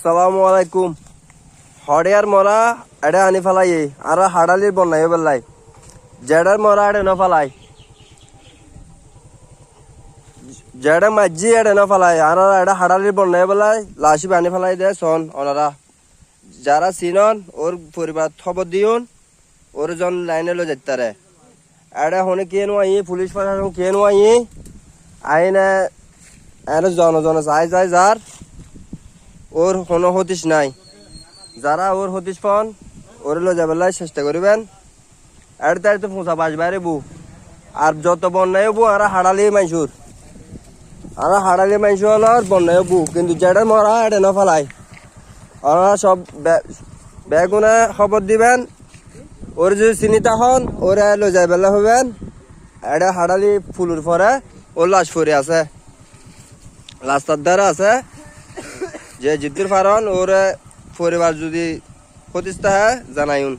আসসালামু আলাইকুম। হড়িয়ার মরা এডে আনি ফেলাই আর হাড়ালির বন্যায় বেলাই জেডার মরা এডে ন ফেলাই জেডে মাঝি এডে ন ফেলাই আর এডে হাড়ালির বন্যায় বেলাই লাশি বানি ফেলাই দে সন ওনারা যারা চিনন ওর পরিবার খবর দিউন ওর জন লাইনে লো যেতারে এডে হনে কে নো আই পুলিশ প্রশাসন কে নো আই আইনে এনে জন জন যাই যাই যার ওর কোনো হতিস নাই যারা ওর হতিস ফোন ওর লো যাবেলাই চেষ্টা করবেন এর তাই তো ফোঁসা বাস বাইরে বু আর যত বন্যায় বু আর হাড়ালি মাইসুর আর হাড়ালি মাইসুর হলো বন্যায় বু কিন্তু যেটা মরা এটা না ফেলাই ওরা সব বেগুনে খবর দিবেন ওর যদি চিনিতা হন ওরা লো যাবেলা হবেন এটা হাড়ালি ফুলুর পরে ওর লাশ পরে আছে রাস্তার দ্বারা আছে যে জিদ্দুর ফারন ওর পরিবার যদি প্রতিষ্ঠা জানাইন।